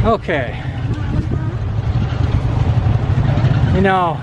Okay. You know,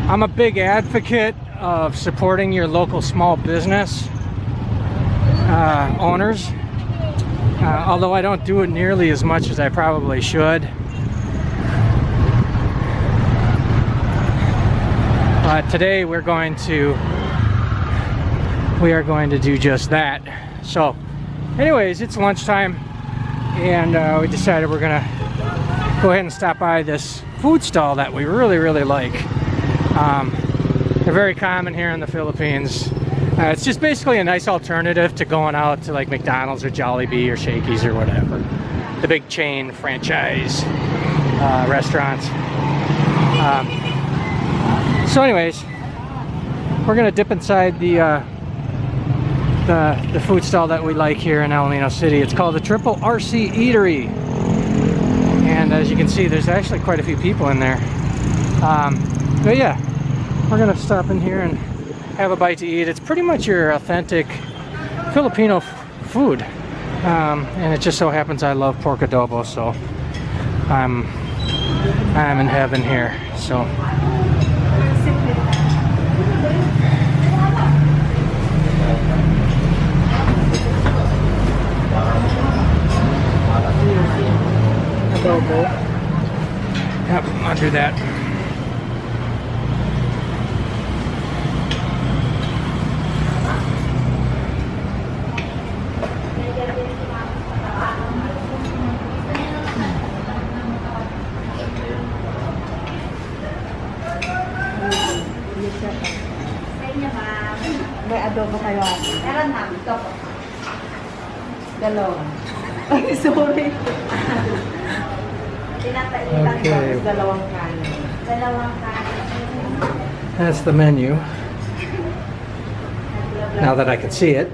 I'm a big advocate of supporting your local small business owners, although I don't do it nearly as much as I probably should. But today we are going to do just that. So anyways, it's lunchtime, and we decided we're gonna go ahead and stop by this food stall that we really like. They're very common here in the Philippines. It's just basically a nice alternative to going out to like McDonald's or Jollibee or Shakey's or whatever, the big chain franchise restaurants. So anyways, we're gonna dip inside the food stall that we like here in Alaminos City. It's called the RC Eatery, and as you can see, there's actually quite a few people in there. But yeah, we're gonna stop in here and have a bite to eat. It's pretty much your authentic Filipino food, and it just so happens I love pork adobo, so I'm in heaven here. So adobo. Yep, I'll do that. May adobo kayo. Meron ma'am, ito po. Dalawa. Ay, sorry. Tinatailan ko, dalawang kanin. Dalawang kanin. That's the menu. Now that I can see it.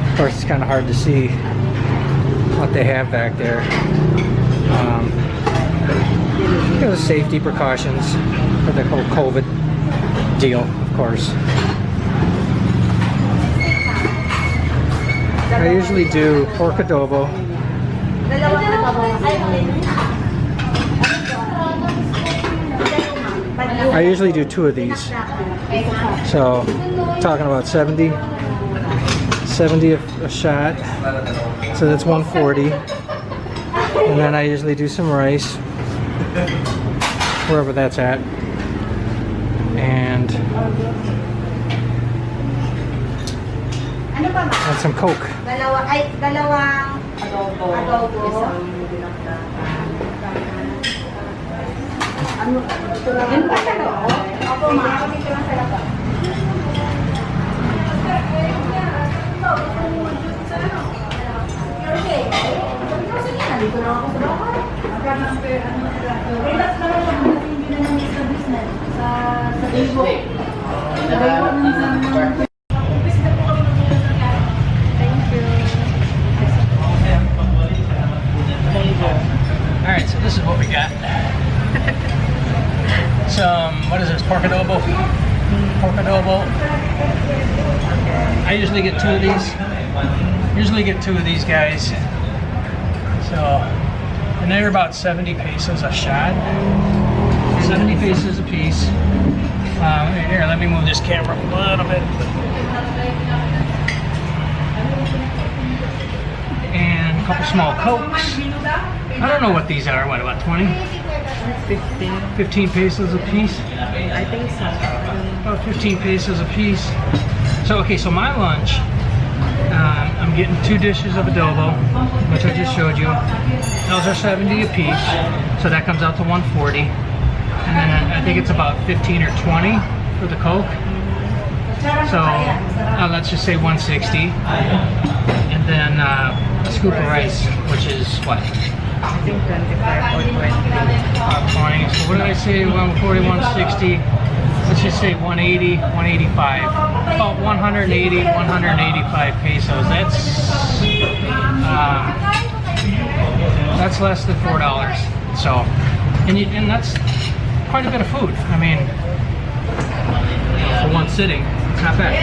Of course, it's kind of hard to see what they have back there. Because of safety precautions for the whole COVID deal, of course. I usually do pork adobo. I usually do 2 of these. So, talking about 70 a shot. So that's 140. And then I usually do some rice, wherever that's at, and some Coke. Dalawang adobo. Isang yun pa sa loob? Opo, ma'am. Dito lang sa labas. Okay. Dito lang ako sa loob. Relax na lang pag hindi na namin sa business. Sa Facebook. Sa Facebook. Alright, so this is what we got. Some, what is this, pork adobo? Pork adobo. I usually get 2 of these. Usually get 2 of these guys. So, and they're about 70 pesos a shot. 70 pesos a piece. Here, let me move this camera a little bit. And a couple small Cokes. I don't know what these are. What, about 20? 15 pesos a piece? I think so. About 15 pesos a piece. So, okay, so my lunch, I'm getting 2 dishes of adobo, which I just showed you. Those are 70 a piece, so that comes out to 140. And then I think it's about 15 or 20 for the Coke. So, let's just say 160. And then a scoop of rice, which is what? I think 25 or 20. 20. So what did I say? 140, 160. Let's just say 180, 185. About 180, 185 pesos. That's less than $4. So, and that's quite a bit of food. I mean, for one sitting, it's not bad.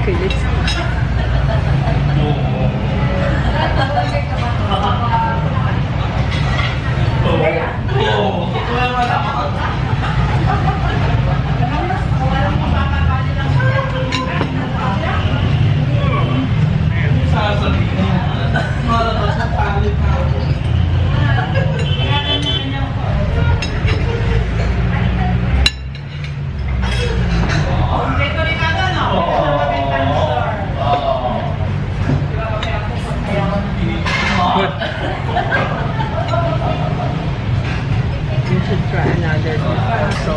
Philips. You should try another also.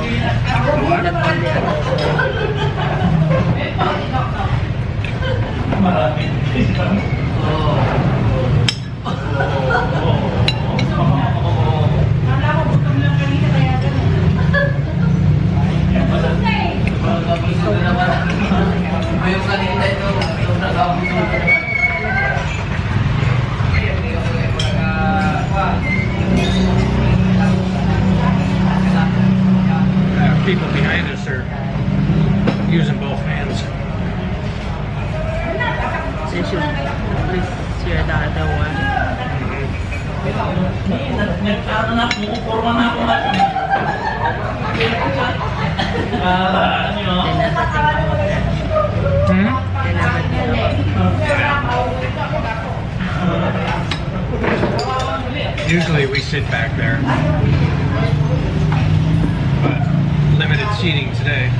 Not people behind us are using both hands. They should please share the other one. Usually we sit back there, but limited seating today.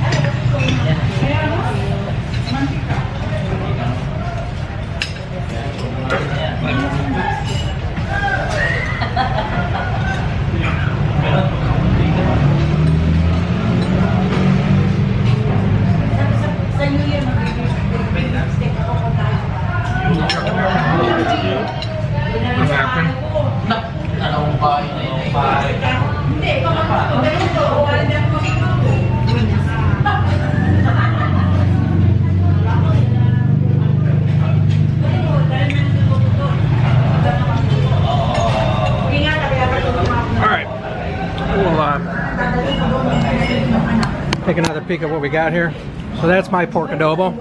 Take another peek at what we got here. So that's my pork adobo.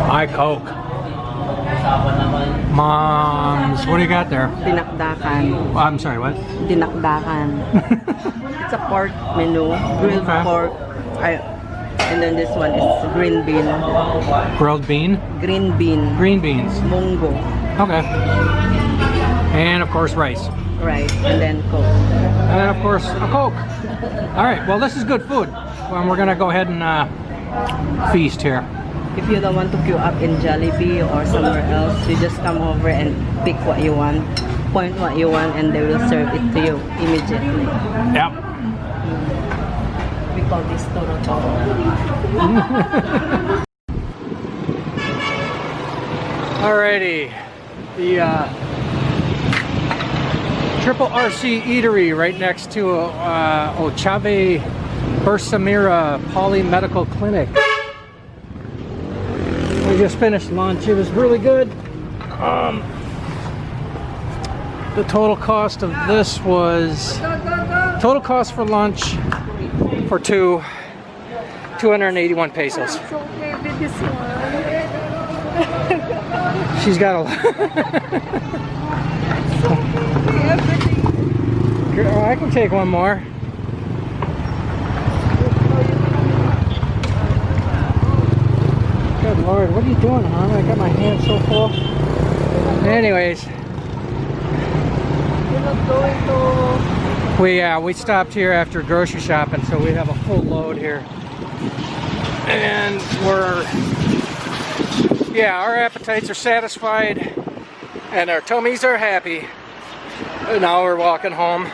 My Coke. Mom's, what do you got there? Dinakdakan. Oh, I'm sorry, what? Dinakdakan. It's a pork menu, grilled Okay. pork. And then this one is green bean. Grilled bean? Green bean. Green beans. Mungo. Okay. And of course rice. Right. And then Coke. And then of course a Coke. All right, well this is good food. Well, we're gonna go ahead and feast here. If you don't want to queue up in Jollibee or somewhere else, you just come over and pick what you want, point what you want, and they will serve it to you immediately. Yep. We call this Toro Toro. Alrighty, the Triple RC Eatery right next to Ochave Bersamira Poly Medical Clinic. We just finished lunch. It was really good. The total cost of this was total cost for lunch for two 281 pesos. It's okay with this one. She's got a Girl, I can take one more. Good Lord, what are you doing, hon? I got my hands so full. Anyways, You're not going to... we stopped here after grocery shopping, so we have a full load here. And our appetites are satisfied and our tummies are happy. And now we're walking home.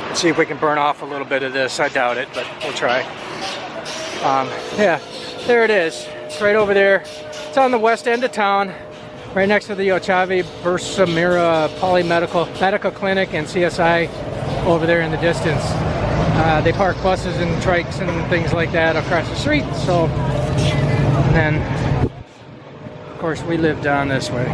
Let's see if we can burn off a little bit of this. I doubt it, but we'll try. Yeah, there it is. It's right over there. It's on the west end of town, right next to the Ochave Bersamira Poly Medical Clinic and CSI over there in the distance. They park buses and trikes and things like that across the street. So, and then, of course, we live down this way.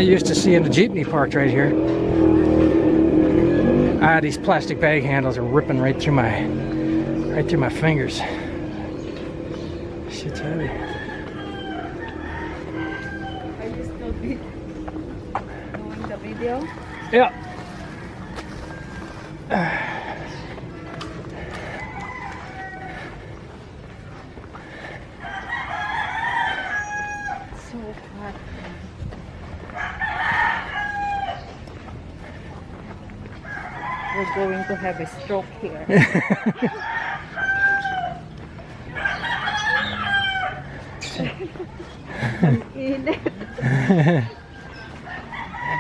not used to seeing the jeepney parked right here. These plastic bag handles are ripping right through my fingers. Shit's heavy. Are you still doing the video? Yeah. So hot. We're going to have a stroke here.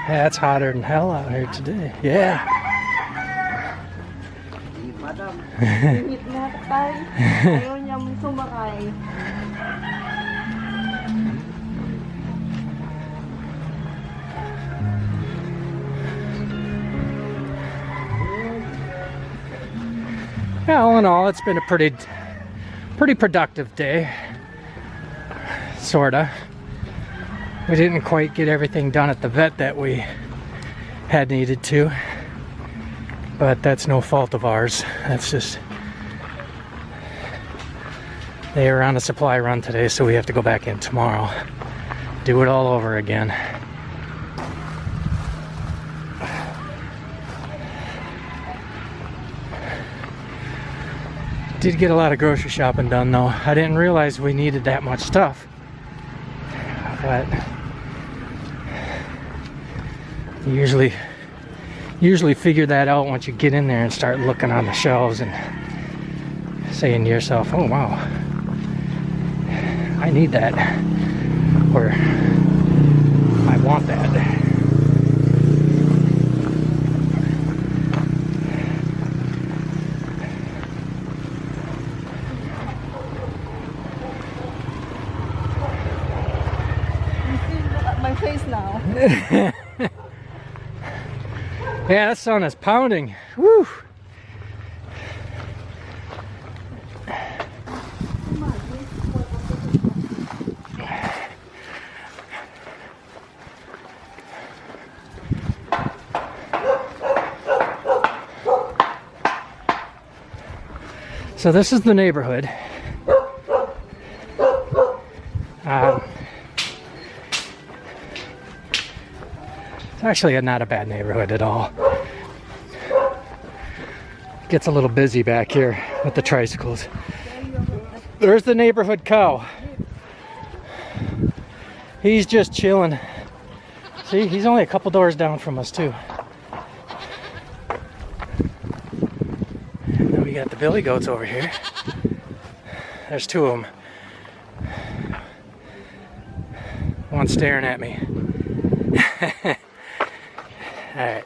Yeah, it's hotter than hell out here today. Yeah. Madam, init na tayo. Ayaw niya sumakay. Yeah, all in all, it's been a pretty productive day. Sorta. We didn't quite get everything done at the vet that we had needed to, but that's no fault of ours. That's just they were on a supply run today, so we have to go back in tomorrow, do it all over again. Did get a lot of grocery shopping done though. I didn't realize we needed that much stuff, but you usually figure that out once you get in there and start looking on the shelves and saying to yourself, oh wow, I need that, or I want that. Look at my face now. Yeah, that sun is pounding. Woo! So this is the neighborhood. It's actually not a bad neighborhood at all. Gets a little busy back here with the tricycles. There's the neighborhood cow. He's just chilling. See, he's only a couple doors down from us too. And then we got the billy goats over here. There's two of them. One staring at me. All right.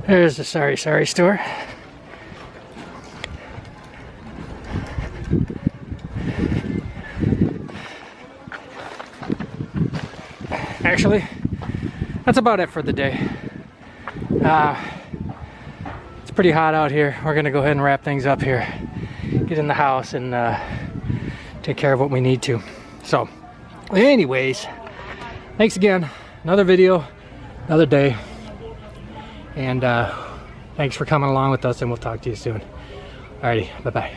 There's the sorry store. Actually, that's about it for the day. It's pretty hot out here. We're gonna go ahead and wrap things up here, get in the house and take care of what we need to. So anyways, thanks again. Another video, another day, and thanks for coming along with us, and we'll talk to you soon. Alrighty, bye bye.